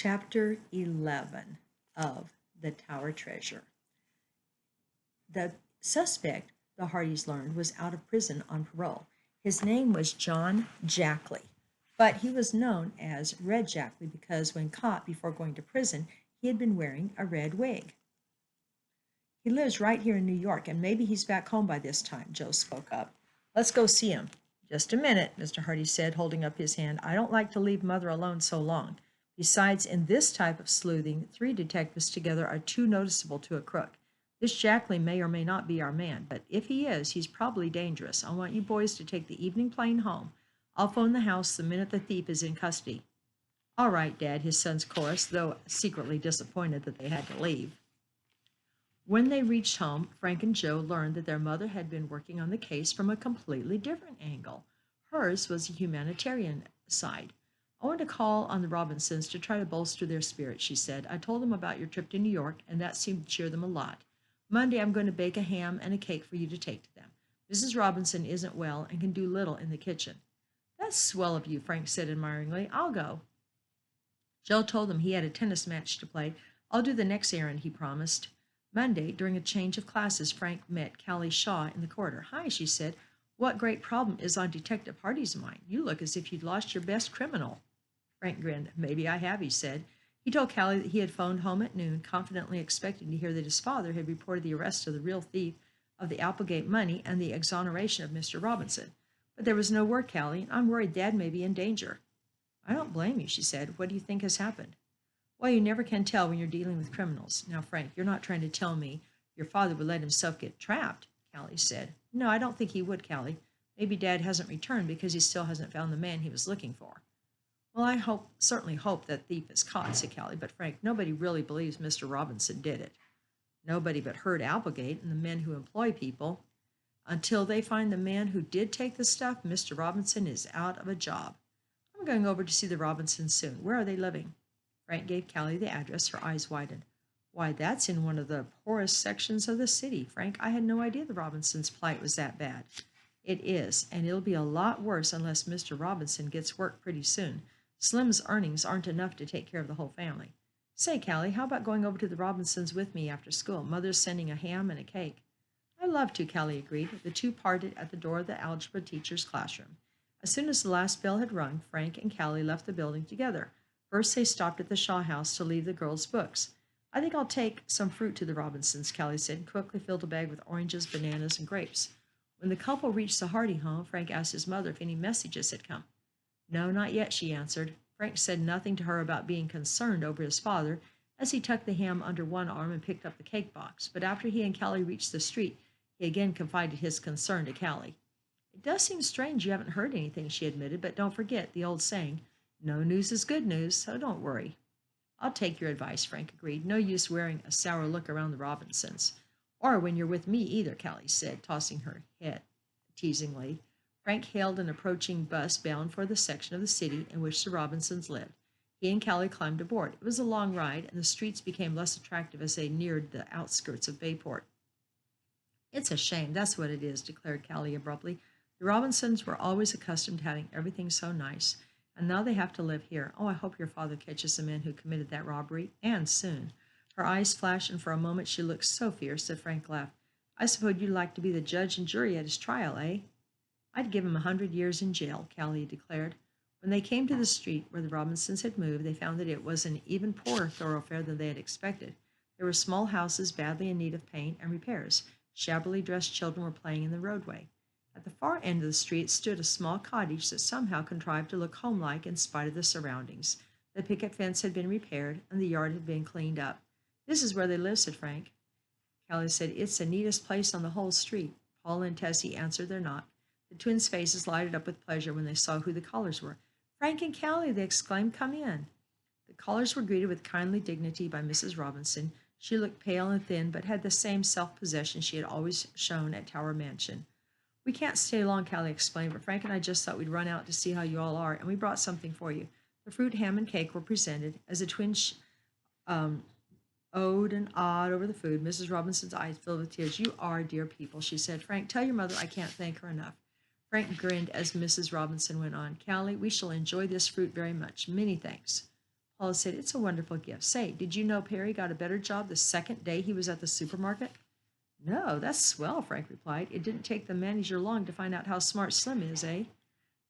Chapter 11 of The Tower Treasure. The suspect, the Hardys learned, was out of prison on parole. His name was John Jackley, but he was known as Red Jackley because when caught before going to prison, he had been wearing a red wig. He lives right here in New York, and maybe he's back home by this time, Joe spoke up. Let's go see him. Just a minute, Mr. Hardy said, holding up his hand. I don't like to leave Mother alone so long. Besides, in this type of sleuthing, 3 detectives together are too noticeable to a crook. This Jackley may or may not be our man, but if he is, he's probably dangerous. I want you boys to take the evening plane home. I'll phone the house the minute the thief is in custody. All right, Dad, his sons chorused, though secretly disappointed that they had to leave. When they reached home, Frank and Joe learned that their mother had been working on the case from a completely different angle. Hers was a humanitarian side. I want to call on the Robinsons to try to bolster their spirits, she said. I told them about your trip to New York, and that seemed to cheer them a lot. Monday, I'm going to bake a ham and a cake for you to take to them. Mrs. Robinson isn't well and can do little in the kitchen. That's swell of you, Frank said admiringly. I'll go. Joe told him he had a tennis match to play. I'll do the next errand, he promised. Monday, during a change of classes, Frank met Callie Shaw in the corridor. Hi, she said. What great problem is on Detective Hardy's mind? You look as if you'd lost your best criminal. Frank grinned. Maybe I have, he said. He told Callie that he had phoned home at noon, confidently expecting to hear that his father had reported the arrest of the real thief of the Applegate money and the exoneration of Mr. Robinson. But there was no word, Callie. I'm worried Dad may be in danger. I don't blame you, she said. What do you think has happened? Well, you never can tell when you're dealing with criminals. Now, Frank, you're not trying to tell me your father would let himself get trapped, Callie said. No, I don't think he would, Callie. Maybe Dad hasn't returned because he still hasn't found the man he was looking for. Well, I certainly hope that thief is caught, said Callie, but Frank, nobody really believes Mr. Robinson did it. Nobody but Herd Applegate and the men who employ people. Until they find the man who did take the stuff, Mr. Robinson is out of a job. I'm going over to see the Robinsons soon. Where are they living? Frank gave Callie the address. Her eyes widened. Why, that's in one of the poorest sections of the city. Frank, I had no idea the Robinsons' plight was that bad. It is, and it'll be a lot worse unless Mr. Robinson gets work pretty soon. Slim's earnings aren't enough to take care of the whole family. Say, Callie, how about going over to the Robinsons with me after school? Mother's sending a ham and a cake. I'd love to, Callie agreed. The two parted at the door of the algebra teacher's classroom. As soon as the last bell had rung, Frank and Callie left the building together. First, they stopped at the Shaw house to leave the girls' books. I think I'll take some fruit to the Robinsons, Callie said, and quickly filled a bag with oranges, bananas, and grapes. When the couple reached the Hardy home, Frank asked his mother if any messages had come. No, not yet, she answered. Frank said nothing to her about being concerned over his father as he tucked the ham under one arm and picked up the cake box. But after he and Callie reached the street, he again confided his concern to Callie. It does seem strange you haven't heard anything, she admitted, but don't forget the old saying, no news is good news, so don't worry. I'll take your advice, Frank agreed. No use wearing a sour look around the Robinsons. Or when you're with me either, Callie said, tossing her head teasingly. Frank hailed an approaching bus bound for the section of the city in which the Robinsons lived. He and Callie climbed aboard. It was a long ride, and the streets became less attractive as they neared the outskirts of Bayport. It's a shame, that's what it is, declared Callie abruptly. The Robinsons were always accustomed to having everything so nice, and now they have to live here. Oh, I hope your father catches the man who committed that robbery, and soon. Her eyes flashed, and for a moment she looked so fierce that Frank laughed. I suppose you'd like to be the judge and jury at his trial, eh? I'd give him 100 years in jail, Callie declared. When they came to the street where the Robinsons had moved, they found that it was an even poorer thoroughfare than they had expected. There were small houses badly in need of paint and repairs. Shabbily dressed children were playing in the roadway. At the far end of the street stood a small cottage that somehow contrived to look homelike in spite of the surroundings. The picket fence had been repaired, and the yard had been cleaned up. This is where they live, said Frank. Callie said, it's the neatest place on the whole street. Paul and Tessie answered their knock. The twins' faces lighted up with pleasure when they saw who the callers were. Frank and Callie, they exclaimed, come in. The callers were greeted with kindly dignity by Mrs. Robinson. She looked pale and thin, but had the same self-possession she had always shown at Tower Mansion. We can't stay long, Callie explained, but Frank and I just thought we'd run out to see how you all are, and we brought something for you. The fruit, ham, and cake were presented. As the twins owed and awed over the food, Mrs. Robinson's eyes filled with tears. You are dear people, she said. Frank, tell your mother I can't thank her enough. Frank grinned as Mrs. Robinson went on. Callie, we shall enjoy this fruit very much. Many thanks. Paula said, "It's a wonderful gift. Say, did you know Perry got a better job the second day he was at the supermarket?" "No, that's swell," Frank replied. "It didn't take the manager long to find out how smart Slim is, eh?"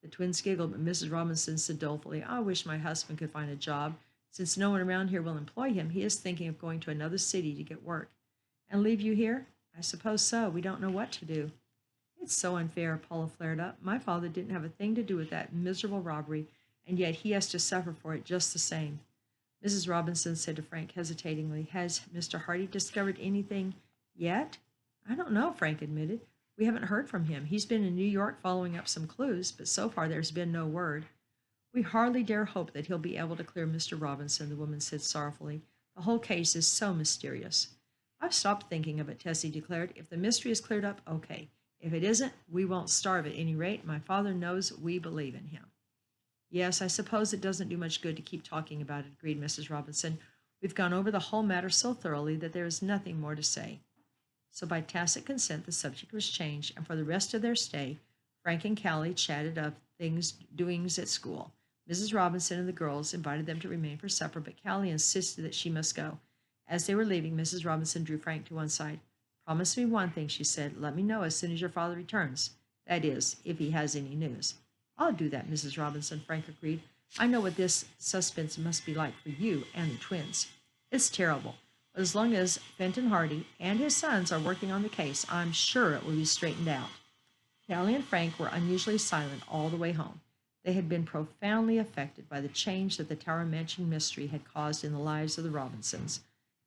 The twins giggled, but Mrs. Robinson said dolefully, "I wish my husband could find a job. Since no one around here will employ him, he is thinking of going to another city to get work." "And leave you here?" "I suppose so. We don't know what to do." "It's so unfair," Paula flared up. "My father didn't have a thing to do with that miserable robbery, and yet he has to suffer for it just the same." Mrs. Robinson said to Frank hesitatingly, "Has Mr. Hardy discovered anything yet?" "I don't know," Frank admitted. "We haven't heard from him. He's been in New York following up some clues, but so far there's been no word." "We hardly dare hope that he'll be able to clear Mr. Robinson," the woman said sorrowfully. "The whole case is so mysterious." "I've stopped thinking of it," Tessie declared. "If the mystery is cleared up, okay. If it isn't, we won't starve at any rate. My father knows we believe in him." "Yes, I suppose it doesn't do much good to keep talking about it," agreed Mrs. Robinson. "We've gone over the whole matter so thoroughly that there is nothing more to say." So by tacit consent, the subject was changed, and for the rest of their stay, Frank and Callie chatted of doings at school. Mrs. Robinson and the girls invited them to remain for supper, but Callie insisted that she must go. As they were leaving, Mrs. Robinson drew Frank to one side. "Promise me one thing," she said. "Let me know as soon as your father returns. That is, if he has any news." "I'll do that, Mrs. Robinson," Frank agreed. "I know what this suspense must be like for you and the twins. It's terrible. But as long as Fenton Hardy and his sons are working on the case, I'm sure it will be straightened out." Callie and Frank were unusually silent all the way home. They had been profoundly affected by the change that the Tower Mansion mystery had caused in the lives of the Robinsons.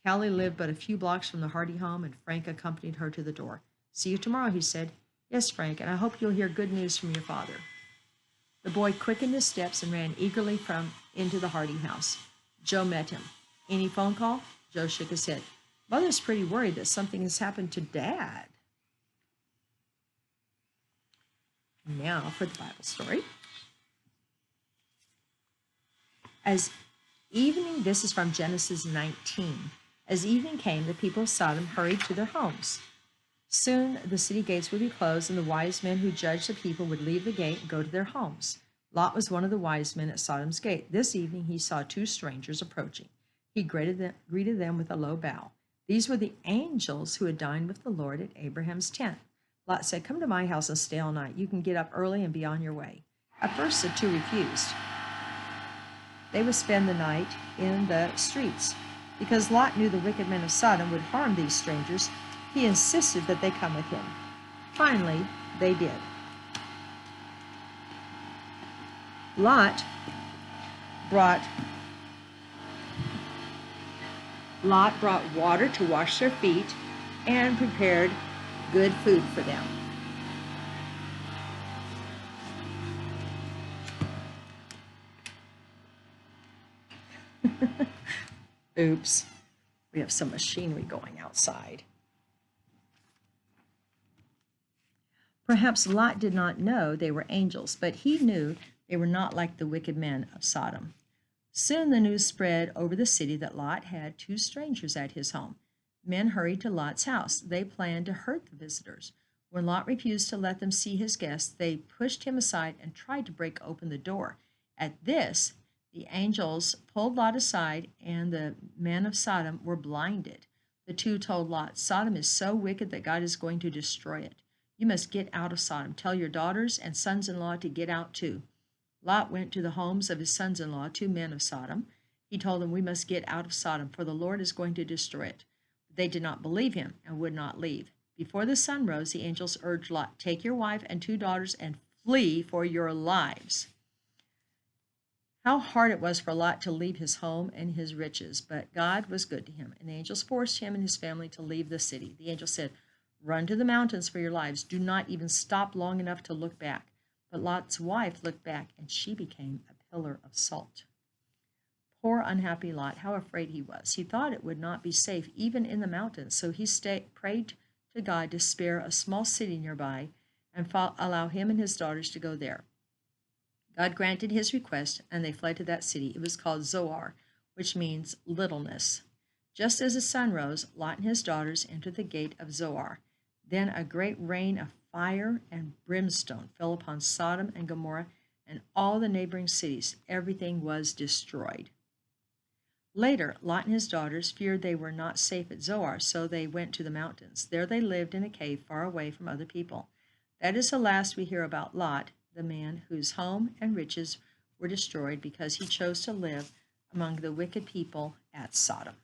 Callie lived but a few blocks from the Hardy home, and Frank accompanied her to the door. "See you tomorrow," he said. "Yes, Frank, and I hope you'll hear good news from your father." The boy quickened his steps and ran eagerly into the Hardy house. Joe met him. "Any phone call?" Joe shook his head. "Mother's pretty worried that something has happened to Dad." Now for the Bible story. This is from Genesis 19. As evening came, the people of Sodom hurried to their homes. Soon the city gates would be closed, and the wise men who judged the people would leave the gate and go to their homes. Lot was one of the wise men at Sodom's gate. This evening he saw two strangers approaching. He greeted them with a low bow. These were the angels who had dined with the Lord at Abraham's tent. Lot said, "Come to my house and stay all night. You can get up early and be on your way." At first the two refused. They would spend the night in the streets. Because Lot knew the wicked men of Sodom would harm these strangers, he insisted that they come with him. Finally, they did. Lot brought water to wash their feet and prepared good food for them. Oops, we have some machinery going outside. Perhaps Lot did not know they were angels, but he knew they were not like the wicked men of Sodom. Soon the news spread over the city that Lot had two strangers at his home. Men hurried to Lot's house. They planned to hurt the visitors. When Lot refused to let them see his guests, they pushed him aside and tried to break open the door. At this, the angels pulled Lot aside, and the men of Sodom were blinded. The two told Lot, "Sodom is so wicked that God is going to destroy it. You must get out of Sodom. Tell your daughters and sons-in-law to get out too." Lot went to the homes of his sons-in-law, two men of Sodom. He told them, "We must get out of Sodom, for the Lord is going to destroy it." But they did not believe him and would not leave. Before the sun rose, the angels urged Lot, "Take your wife and two daughters and flee for your lives." How hard it was for Lot to leave his home and his riches, but God was good to him, and the angels forced him and his family to leave the city. The angel said, "Run to the mountains for your lives. Do not even stop long enough to look back." But Lot's wife looked back, and she became a pillar of salt. Poor unhappy Lot, how afraid he was. He thought it would not be safe even in the mountains, so he prayed to God to spare a small city nearby and allow him and his daughters to go there. God granted his request, and they fled to that city. It was called Zoar, which means littleness. Just as the sun rose, Lot and his daughters entered the gate of Zoar. Then a great rain of fire and brimstone fell upon Sodom and Gomorrah and all the neighboring cities. Everything was destroyed. Later, Lot and his daughters feared they were not safe at Zoar, so they went to the mountains. There they lived in a cave far away from other people. That is the last we hear about Lot, the man whose home and riches were destroyed because he chose to live among the wicked people at Sodom.